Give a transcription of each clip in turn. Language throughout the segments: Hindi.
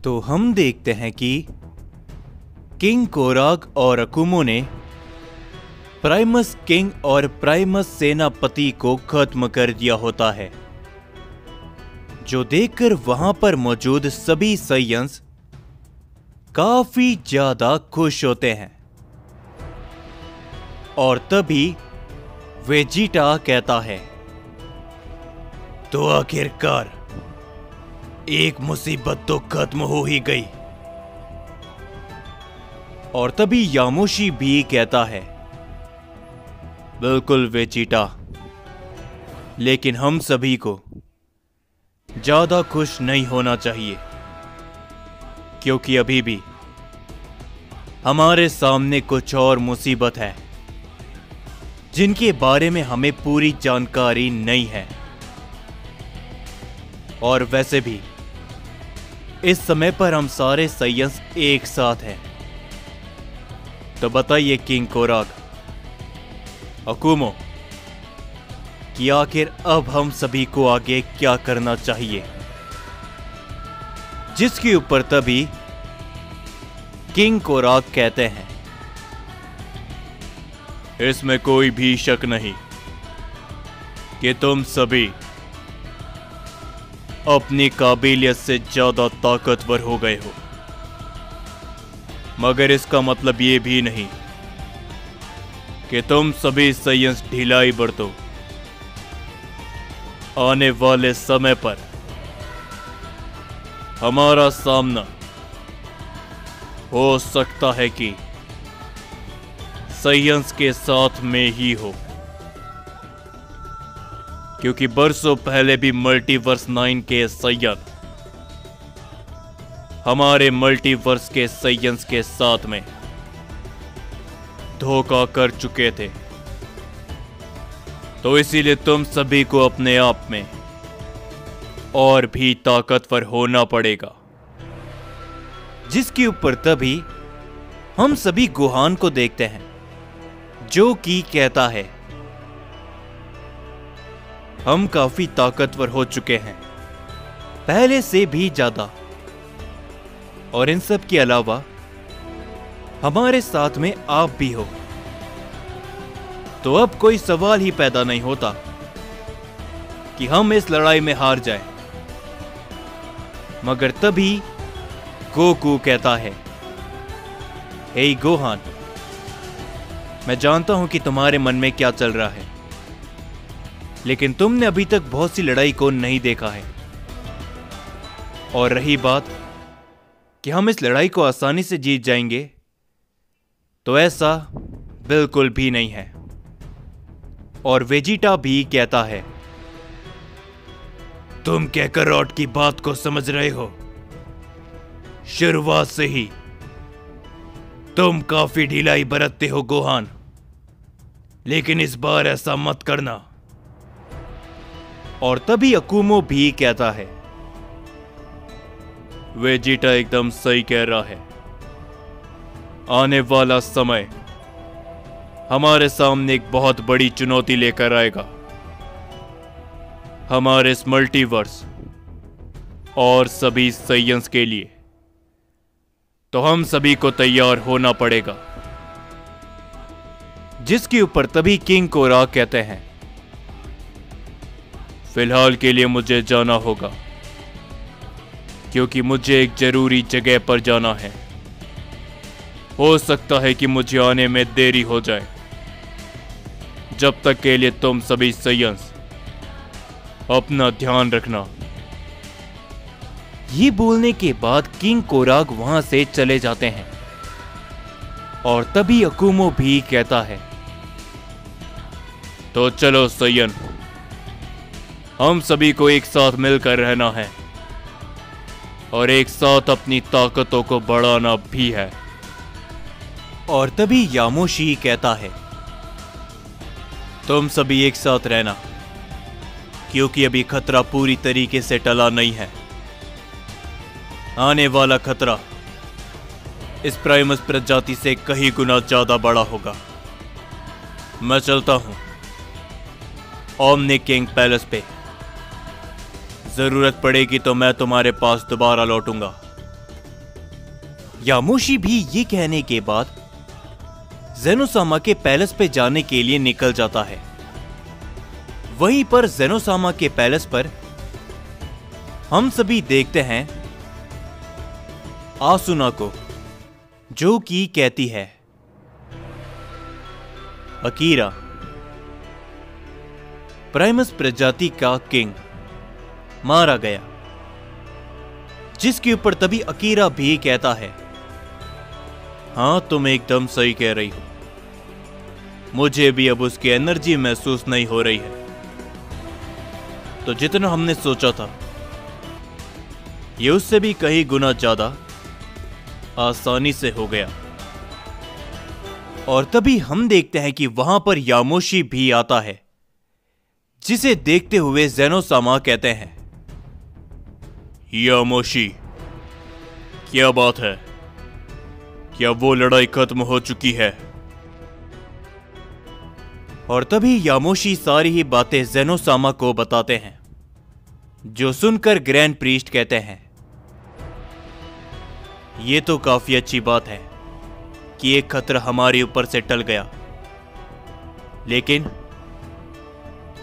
तो हम देखते हैं कि किंग कोराग और अकुमो ने प्राइमस किंग और प्राइमस सेनापति को खत्म कर दिया होता है, जो देखकर वहां पर मौजूद सभी साइयंस काफी ज्यादा खुश होते हैं। और तभी वेजिटा कहता है, तो आखिरकार एक मुसीबत तो खत्म हो ही गई। और तभी यामोशी भी कहता है, बिल्कुल वेजिटा, लेकिन हम सभी को ज्यादा खुश नहीं होना चाहिए, क्योंकि अभी भी हमारे सामने कुछ और मुसीबत है जिनके बारे में हमें पूरी जानकारी नहीं है। और वैसे भी इस समय पर हम सारे साइयंस एक साथ हैं। तो बताइए किंग कोराग, अकुमो, कि आखिर अब हम सभी को आगे क्या करना चाहिए। जिसके ऊपर तभी किंग कोराग कहते हैं, इसमें कोई भी शक नहीं कि तुम सभी अपनी काबिलियत से ज्यादा ताकतवर हो गए हो, मगर इसका मतलब ये भी नहीं कि तुम सभी साइयंस ढिलाई बरतो। आने वाले समय पर हमारा सामना हो सकता है कि साइयंस के साथ में ही हो, क्योंकि बरसों पहले भी मल्टीवर्स 9 के साइयन हमारे मल्टीवर्स के साइयंस के साथ में धोखा कर चुके थे। तो इसीलिए तुम सभी को अपने आप में और भी ताकतवर होना पड़ेगा। जिसके ऊपर तभी हम सभी गुहान को देखते हैं, जो कि कहता है, हम काफी ताकतवर हो चुके हैं, पहले से भी ज्यादा। और इन सब के अलावा हमारे साथ में आप भी हो, तो अब कोई सवाल ही पैदा नहीं होता कि हम इस लड़ाई में हार जाएं। मगर तभी गोकू कहता है, हे गोहान, मैं जानता हूं कि तुम्हारे मन में क्या चल रहा है, लेकिन तुमने अभी तक बहुत सी लड़ाई को नहीं देखा है। और रही बात कि हम इस लड़ाई को आसानी से जीत जाएंगे, तो ऐसा बिल्कुल भी नहीं है। और वेजिटा भी कहता है, तुम कैकरॉट की बात को समझ रहे हो। शुरुआत से ही तुम काफी ढिलाई बरतते हो गोहान, लेकिन इस बार ऐसा मत करना। और तभी अकुमो भी कहता है, वेजिटा एकदम सही कह रहा है। आने वाला समय हमारे सामने एक बहुत बड़ी चुनौती लेकर आएगा, हमारे इस मल्टीवर्स और सभी साइयंस के लिए। तो हम सभी को तैयार होना पड़ेगा। जिसके ऊपर तभी किंग कोराग कहते हैं, फिलहाल के लिए मुझे जाना होगा, क्योंकि मुझे एक जरूरी जगह पर जाना है। हो सकता है कि मुझे आने में देरी हो जाए। जब तक के लिए तुम सभी साइयंस अपना ध्यान रखना। ये बोलने के बाद किंग कोराग वहां से चले जाते हैं। और तभी अकुमो भी कहता है, तो चलो साइयन, हम सभी को एक साथ मिलकर रहना है और एक साथ अपनी ताकतों को बढ़ाना भी है। और तभी यामोशी कहता है, तुम सभी एक साथ रहना, क्योंकि अभी खतरा पूरी तरीके से टला नहीं है। आने वाला खतरा इस प्राइमस प्रजाति से कहीं गुना ज्यादा बड़ा होगा। मैं चलता हूं ओमनी किंग पैलेस पे। जरूरत पड़ेगी तो मैं तुम्हारे पास दोबारा लौटूंगा। यामोशी भी ये कहने के बाद ज़ेनोसामा के पैलेस पे जाने के लिए निकल जाता है। वहीं पर ज़ेनोसामा के पैलेस पर हम सभी देखते हैं आसुना को, जो कि कहती है, अकीरा, प्राइमस प्रजाति का किंग मारा गया। जिसके ऊपर तभी अकीरा भी कहता है, हां तुम एकदम सही कह रही हो, मुझे भी अब उसकी एनर्जी महसूस नहीं हो रही है। तो जितना हमने सोचा था ये उससे भी कहीं गुना ज्यादा आसानी से हो गया। और तभी हम देखते हैं कि वहां पर यामोशी भी आता है, जिसे देखते हुए ज़ेनोसामा कहते हैं, यामोशी, क्या बात है? क्या वो लड़ाई खत्म हो चुकी है? और तभी यामोशी सारी ही बातें ज़ेनोसामा को बताते हैं, जो सुनकर ग्रैंड प्रीस्ट कहते हैं, ये तो काफी अच्छी बात है कि एक खतरा हमारे ऊपर से टल गया। लेकिन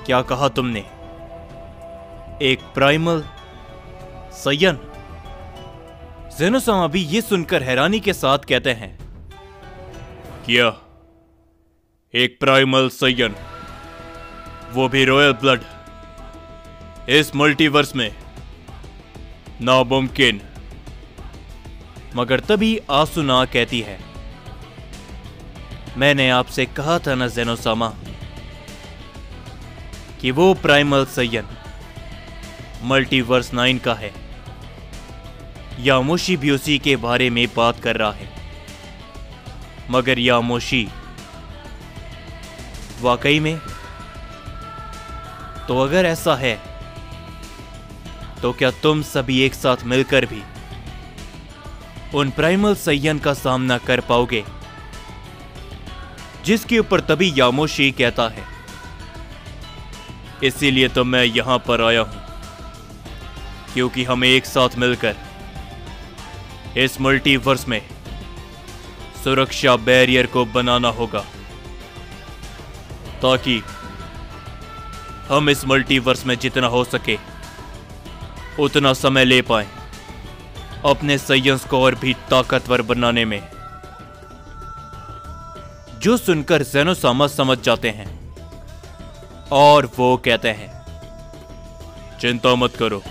क्या कहा तुमने? एक प्राइमल सयन? ज़ेनोसामा भी ये सुनकर हैरानी के साथ कहते हैं, क्या एक प्राइमल सयन, वो भी रॉयल ब्लड? इस मल्टीवर्स में नामुमकिन। मगर तभी आसुना कहती है, मैंने आपसे कहा था ना ज़ेनोसामा कि वो प्राइमल सयन मल्टीवर्स 9 का है। यामोशी भी उसी के बारे में बात कर रहा है। मगर यामोशी, वाकई में? तो अगर ऐसा है तो क्या तुम सभी एक साथ मिलकर भी उन प्राइमल सयन का सामना कर पाओगे? जिसके ऊपर तभी यामोशी कहता है, इसीलिए तो मैं यहां पर आया हूं, क्योंकि हमें एक साथ मिलकर इस मल्टीवर्स में सुरक्षा बैरियर को बनाना होगा, ताकि हम इस मल्टीवर्स में जितना हो सके उतना समय ले पाएं अपने सयंस को और भी ताकतवर बनाने में। जो सुनकर ज़ेनोसामा समझ जाते हैं और वो कहते हैं, चिंता मत करो,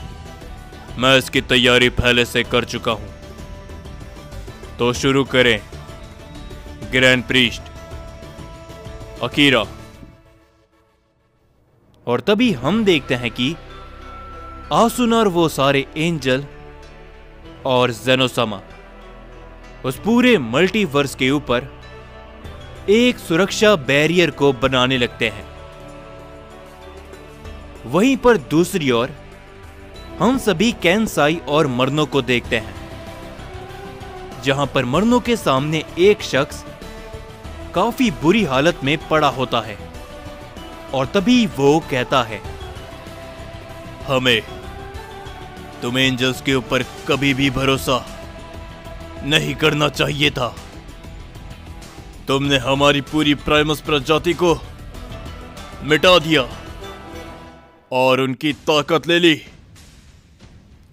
मैं इसकी तैयारी पहले से कर चुका हूं। तो शुरू करें ग्रैंड प्रीस्ट, अकीरा। और तभी हम देखते हैं कि आसुना और वो सारे एंजल और ज़ेनोसामा उस पूरे मल्टीवर्स के ऊपर एक सुरक्षा बैरियर को बनाने लगते हैं। वहीं पर दूसरी ओर हम सभी कैंसाई और मरनो को देखते हैं, जहां पर मरनो के सामने एक शख्स काफी बुरी हालत में पड़ा होता है। और तभी वो कहता है, हमें तुम एंजल्स के ऊपर कभी भी भरोसा नहीं करना चाहिए था। तुमने हमारी पूरी प्राइमस प्रजाति को मिटा दिया और उनकी ताकत ले ली।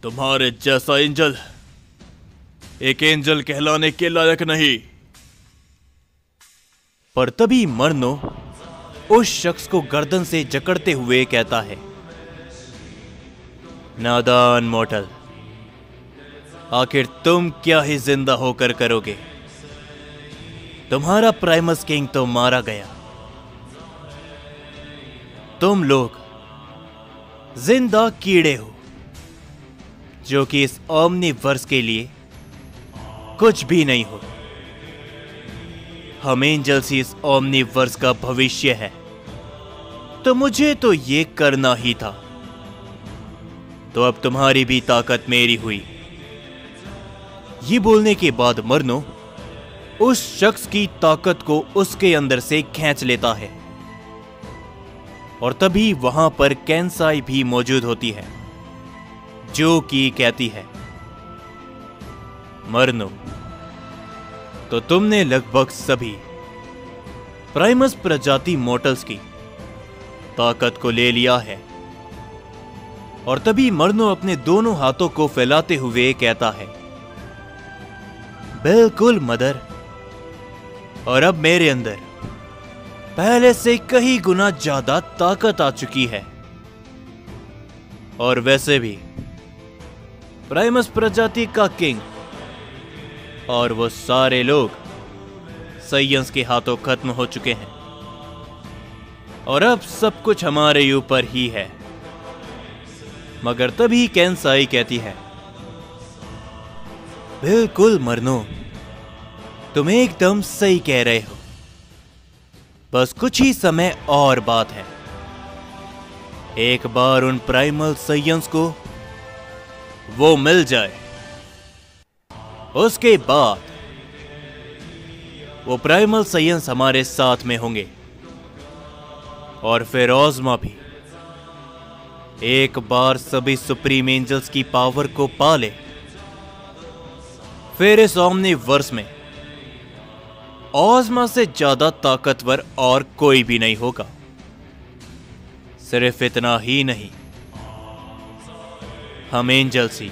तुम्हारे जैसा एंजल एक एंजल कहलाने के लायक नहीं। पर तभी मरनो उस शख्स को गर्दन से जकड़ते हुए कहता है, नादान मोटल, आखिर तुम क्या ही जिंदा होकर करोगे? तुम्हारा प्राइमस किंग तो मारा गया। तुम लोग जिंदा कीड़े हो, जो कि इस ओमनीवर्स के लिए कुछ भी नहीं हो। हम एंजल्स ही इस ओमनीवर्स का भविष्य है, तो मुझे तो ये करना ही था। तो अब तुम्हारी भी ताकत मेरी हुई। ये बोलने के बाद मरनो उस शख्स की ताकत को उसके अंदर से खींच लेता है। और तभी वहां पर कैंसाई भी मौजूद होती है, जो कि कहती है, मरनो, तो तुमने लगभग सभी प्राइमस प्रजाति मॉर्टल्स की ताकत को ले लिया है। और तभी मर्नो अपने दोनों हाथों को फैलाते हुए कहता है, बिल्कुल मदर, और अब मेरे अंदर पहले से कई गुना ज्यादा ताकत आ चुकी है। और वैसे भी प्राइमस प्रजाति का किंग और वो सारे लोग साइयंस के हाथों खत्म हो चुके हैं, और अब सब कुछ हमारे ऊपर ही है। मगर तभी कैंसाई कहती है, बिल्कुल मर्नो, तुम एकदम सही कह रहे हो। बस कुछ ही समय और बात है। एक बार उन प्राइमल साइयंस को वो मिल जाए, उसके बाद वो प्राइमल साइयंस हमारे साथ में होंगे, और फिर ओज़मा भी एक बार सभी सुप्रीम एंजल्स की पावर को पा ले, फिर इस ओमनीवर्स में ओज़मा से ज्यादा ताकतवर और कोई भी नहीं होगा। सिर्फ इतना ही नहीं, हम एंजल्स ही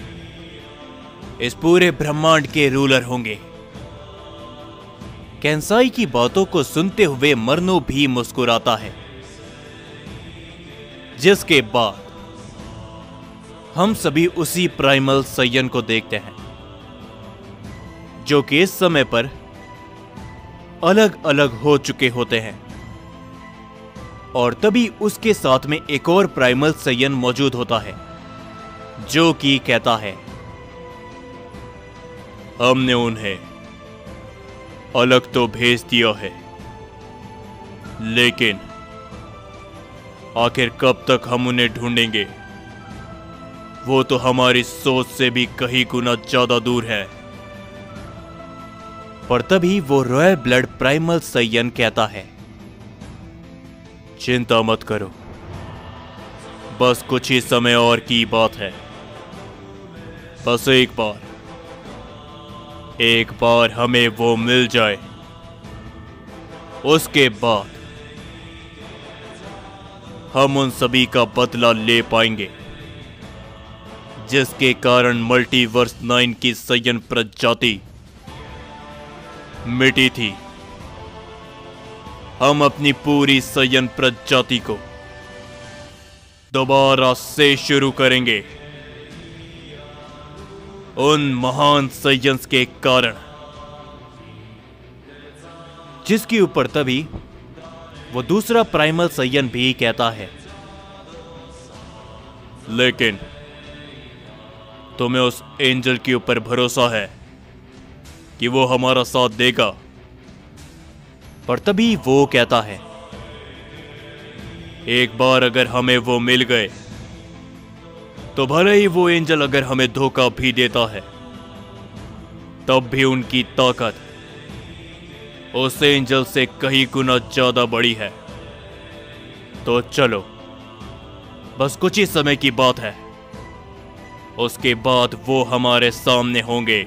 इस पूरे ब्रह्मांड के रूलर होंगे। कैंसाई की बातों को सुनते हुए मर्नो भी मुस्कुराता है, जिसके बाद हम सभी उसी प्राइमल साइयन को देखते हैं, जो कि इस समय पर अलग अलग हो चुके होते हैं। और तभी उसके साथ में एक और प्राइमल साइयन मौजूद होता है, जो कि कहता है, हमने उन्हें अलग तो भेज दिया है, लेकिन आखिर कब तक हम उन्हें ढूंढेंगे, वो तो हमारी सोच से भी कहीं गुना ज्यादा दूर है। पर तभी वो रॉयल ब्लड प्राइमल साइयन कहता है, चिंता मत करो, बस कुछ ही समय और की बात है। बस एक बार हमें वो मिल जाए, उसके बाद हम उन सभी का बदला ले पाएंगे, जिसके कारण मल्टीवर्स 9 की साइयन प्रजाति मिटी थी। हम अपनी पूरी साइयन प्रजाति को दोबारा से शुरू करेंगे, उन महान साइयंस के कारण। जिसके ऊपर तभी वो दूसरा प्राइमल साइयन भी कहता है, लेकिन तुम्हें उस एंजल के ऊपर भरोसा है कि वो हमारा साथ देगा? पर तभी वो कहता है, एक बार अगर हमें वो मिल गए, तो भले ही वो एंजल अगर हमें धोखा भी देता है, तब भी उनकी ताकत उस एंजल से कहीं गुना ज्यादा बड़ी है। तो चलो, बस कुछ ही समय की बात है, उसके बाद वो हमारे सामने होंगे।